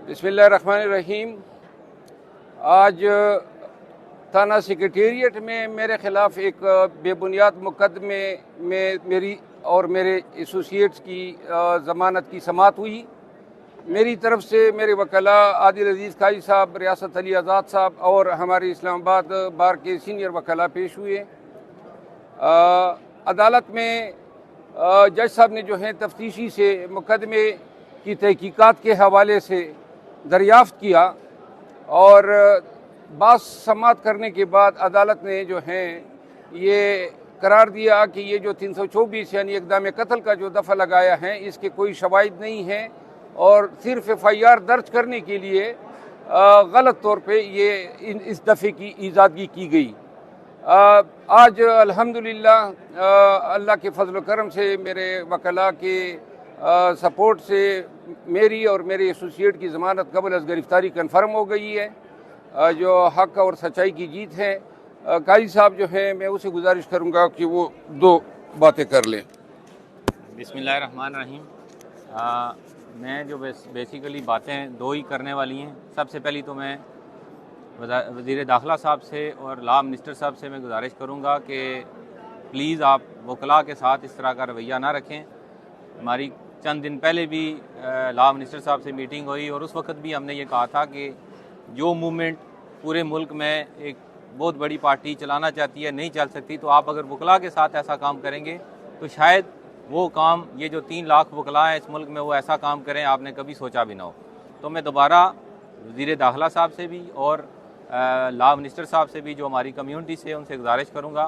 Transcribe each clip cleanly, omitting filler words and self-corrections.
बिस्मिल्लाहिर्रहमानिर्रहीम। आज थाना सेक्रेटेरिएट में मेरे ख़िलाफ़ एक बेबुनियाद मुकदमे में मेरी और मेरे एसोसिएट्स की ज़मानत की समाअत हुई। मेरी तरफ से मेरे वकला आदिल अजीज़ काजी साहब, रियासत अली आज़ाद साहब और हमारे इस्लामाबाद बार के सीनियर वकला पेश हुए। अदालत में जज साहब ने जो है तफ्तीशी से मुकदमे की तहकीकात के हवाले से दरियाफ़्त किया और बात समाअत करने के बाद अदालत ने जो है ये करार दिया कि ये जो 324 यानी इक़दाम कत्ल का जो दफ़ा लगाया है इसके कोई शवाहिद नहीं है और सिर्फ FIR दर्ज करने के लिए गलत तौर पे ये इस दफ़े की ईजादगी की गई। आज अल्हम्दुलिल्लाह अल्लाह के फजल करम से मेरे वकला के सपोर्ट से मेरी और मेरे एसोसिएट की ज़मानत कबल अज़ गिरफ़्तारी कन्फर्म हो गई है, जो हक़ और सच्चाई की जीत है। काजी साहब जो है मैं उसे गुजारिश करूँगा कि वो दो बातें कर लें। बिस्मिल्लाहिर्रहमानिर्रहीम। मैं जो बेसिकली बातें दो ही करने वाली हैं। सबसे पहली तो मैं वज़ीर दाखिला साहब से और लॉ मिनिस्टर साहब से मैं गुजारिश करूँगा कि प्लीज़ आप वकला के साथ इस तरह का रवैया ना रखें। हमारी चंद दिन पहले भी लॉ मिनिस्टर साहब से मीटिंग हुई और उस वक्त भी हमने ये कहा था कि जो मूवमेंट पूरे मुल्क में एक बहुत बड़ी पार्टी चलाना चाहती है नहीं चल सकती, तो आप अगर वकला के साथ ऐसा काम करेंगे तो शायद वो काम, ये जो 3 लाख वकला हैं इस मुल्क में, वो ऐसा काम करें आपने कभी सोचा भी ना हो। तो मैं दोबारा वज़ीर दाखिला साहब से भी और लॉ मिनिस्टर साहब से भी जो हमारी कम्यूनिटी से उनसे गुजारिश करूँगा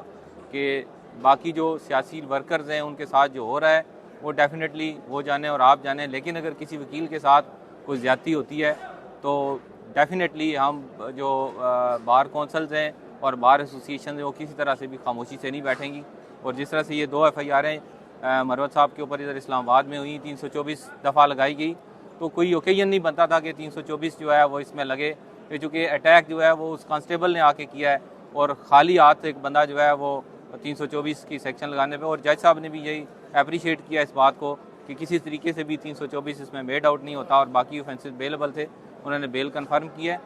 कि बाकी जो सियासी वर्कर्स हैं उनके साथ जो हो रहा है वो डेफिनेटली वो जाने और आप जाने, लेकिन अगर किसी वकील के साथ कोई ज़्यादती होती है तो डेफिनेटली हम जो बार कौंसल्स हैं और बार एसोसिएशन हैं वो किसी तरह से भी खामोशी से नहीं बैठेंगी। और जिस तरह से ये 2 FIR मरवत साहब के ऊपर इधर इस्लामाबाद में हुई, 324 दफ़ा लगाई गई, तो कोई ओकेजन नहीं बनता था कि 324 जो है वो इसमें लगे, क्योंकि अटैक जो है वो उस कांस्टेबल ने आके किया है और खाली हाथ एक बंदा जो है वो 324 की सेक्शन लगाने पे। और जज साहब ने भी यही अप्रिशिएट किया इस बात को कि किसी तरीके से भी 324 इसमें मेड आउट नहीं होता और बाकी ऑफेंसेस बेलेबल थे, उन्होंने बेल कन्फर्म किया है।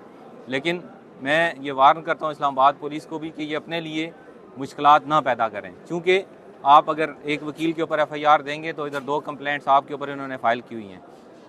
लेकिन मैं ये वार्न करता हूँ इस्लामाबाद पुलिस को भी कि ये अपने लिए मुश्किलात ना पैदा करें, क्योंकि आप अगर एक वकील के ऊपर FIR देंगे तो इधर 2 कंप्लेंट्स आपके ऊपर इन्होंने फ़ाइल की हुई हैं,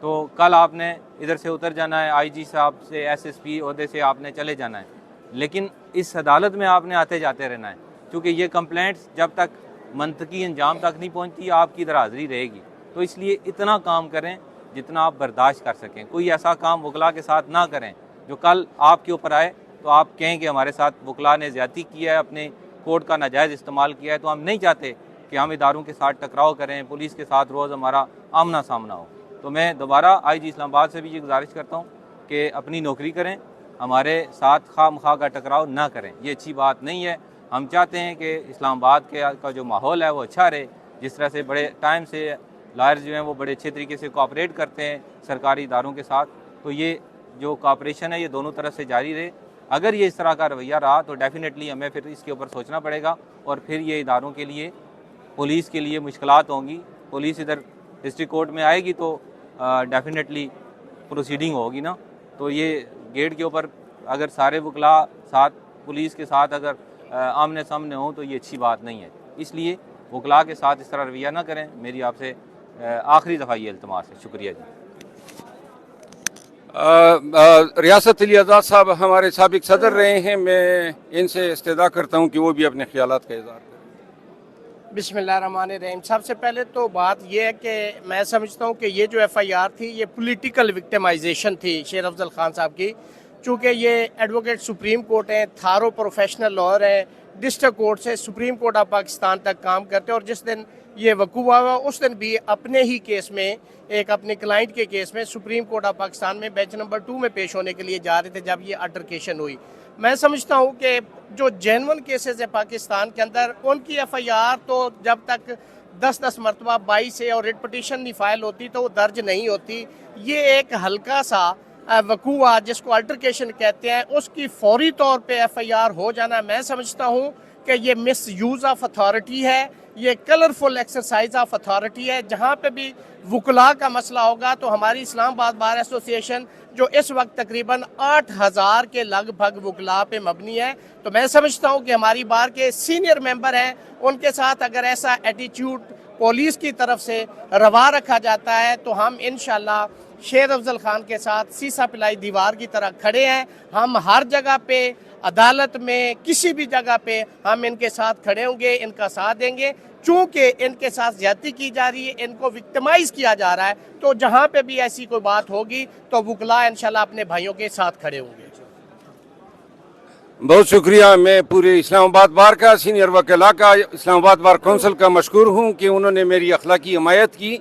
तो कल आपने इधर से उतर जाना है, IG साहब से SSP ओहदे से आपने चले जाना है, लेकिन इस अदालत में आपने आते जाते रहना है, क्योंकि ये कंप्लेंट्स जब तक मंतकी अंजाम तक नहीं पहुँचती आपकी इधर हाज़िरी रहेगी। तो इसलिए इतना काम करें जितना आप बर्दाश्त कर सकें। कोई ऐसा काम वकला के साथ ना करें जो कल आपके ऊपर आए तो आप कहें कि हमारे साथ वकला ने ज़्यादती किया है, अपने कोर्ट का नाजायज़ इस्तेमाल किया है। तो हम नहीं चाहते कि हम इदारों के साथ टकराव करें, पुलिस के साथ रोज़ हमारा आमना सामना हो। तो मैं दोबारा IG इस्लामाबाद से भी ये गुजारिश करता हूँ कि अपनी नौकरी करें, हमारे साथ खामखा का टकराव ना करें, ये अच्छी बात नहीं है। हम चाहते हैं कि इस्लामाबाद का जो माहौल है वो अच्छा रहे। जिस तरह से बड़े टाइम से लॉयर्स जो हैं वो बड़े अच्छे तरीके से कोऑपरेट करते हैं सरकारी इदारों के साथ, तो ये जो कोऑपरेशन है ये दोनों तरफ से जारी रहे। अगर ये इस तरह का रवैया रहा तो डेफिनेटली हमें फिर इसके ऊपर सोचना पड़ेगा और फिर ये इदारों के लिए, पुलिस के लिए मुश्किलात होंगी। पुलिस इधर डिस्ट्रिक्ट कोर्ट में आएगी तो डेफिनेटली प्रोसीडिंग होगी ना, तो ये गेट के ऊपर अगर सारे वकला साथ पुलिस के साथ अगर आमने सामने हों तो ये अच्छी बात नहीं है। इसलिए वकला के साथ इस तरह रवैया ना करें, मेरी आपसे आखिरी दफ़ा ये इल्तिमास है। शुक्रिया जी। रियासत अली आज़ाद साहब हमारे साबिक सदर रहे हैं, मैं इनसे इस्तदा करता हूँ कि वो भी अपने ख्यालात का इज़हार करें। बिस्मिल्लाहिर्रहमानिर्रहीम। सबसे पहले तो बात यह है कि मैं समझता हूँ कि ये जो FIR थी ये पॉलिटिकल विक्टिमाइजेशन थी शेर अफजल खान साहब की, चूँकि ये एडवोकेट सुप्रीम कोर्ट हैं, थारो प्रोफेशनल लॉयर हैं, डिस्ट्रिक्ट कोर्ट से सुप्रीम कोर्ट ऑफ पाकिस्तान तक काम करते हैं। और जिस दिन ये वकूआ हुआ उस दिन भी अपने ही केस में, एक अपने क्लाइंट के केस में सुप्रीम कोर्ट ऑफ पाकिस्तान में बेंच नंबर 2 में पेश होने के लिए जा रहे थे जब ये अल्टरकेशन हुई। मैं समझता हूँ कि जो जेन्युइन केसेस है पाकिस्तान के अंदर उनकी FIR तो जब तक 10-10 मरतबा 22 से और रिट पटिशन नहीं फाइल होती तो वो दर्ज नहीं होती। ये एक हल्का सा वकूआ जिसको अल्टरकेशन कहते हैं उसकी फौरी तौर पे FIR हो जाना, मैं समझता हूँ क्योंकि ये मिस यूज़ ऑफ अथॉरिटी है, ये कलरफुल एक्सरसाइज ऑफ अथॉरिटी है। जहाँ पे भी वकला का मसला होगा तो हमारी इस्लामाबाद बार एसोसिएशन जो इस वक्त तकरीबन 8000 के लगभग वकला पे मबनी है, तो मैं समझता हूँ कि हमारी बार के सीनियर मेंबर हैं, उनके साथ अगर ऐसा एटीट्यूड पुलिस की तरफ से रवा रखा जाता है तो हम इंशाल्लाह शेर अफजल खान के साथ सीसा पिलाई दीवार की तरह खड़े हैं। हम हर जगह पे, अदालत में, किसी भी जगह पे हम इनके साथ खड़े होंगे, इनका साथ देंगे। चूँकि इनके साथ ज्यादती की जा रही है, इनको विक्टिमाइज किया जा रहा है, तो जहाँ पे भी ऐसी कोई बात होगी तो वकला इंशाल्लाह अपने भाइयों के साथ खड़े होंगे। बहुत शुक्रिया। मैं पूरे इस्लामाबाद बार का, सीनियर वकीला का, इस्लामाबाद बार कौंसिल का मशकूर हूँ कि उन्होंने मेरी अखलाकी हिमायत की।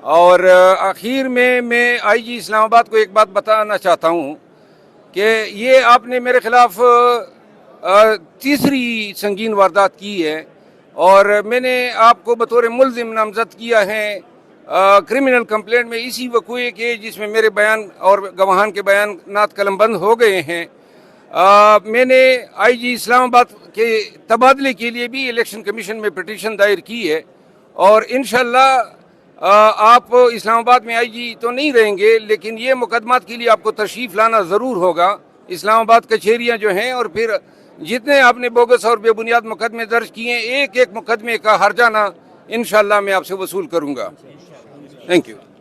और आखिर में मैं आईजी इस्लामाबाद को एक बात बताना चाहता हूँ कि ये आपने मेरे खिलाफ तीसरी संगीन वारदात की है और मैंने आपको बतौर मुल्जिम नामजद किया है क्रिमिनल कंप्लेंट में इसी वक़ूए के जिसमें मेरे बयान और गवाहान के बयानात कलमबंद हो गए हैं। मैंने आईजी इस्लामाबाद के तबादले के लिए भी इलेक्शन कमीशन में पिटीशन दायर की है और इंशाल्लाह आप इस्लामाबाद में आईजी तो नहीं रहेंगे, लेकिन ये मुकदमात के लिए आपको तशरीफ़ लाना ज़रूर होगा। इस्लामाबाद कचहरियाँ जो हैं और फिर जितने आपने बोगस और बेबुनियाद मुकदमे दर्ज किए हैं, एक एक मुकदमे का हर्जाना इंशाल्लाह मैं आपसे वसूल करूँगा। Thank you.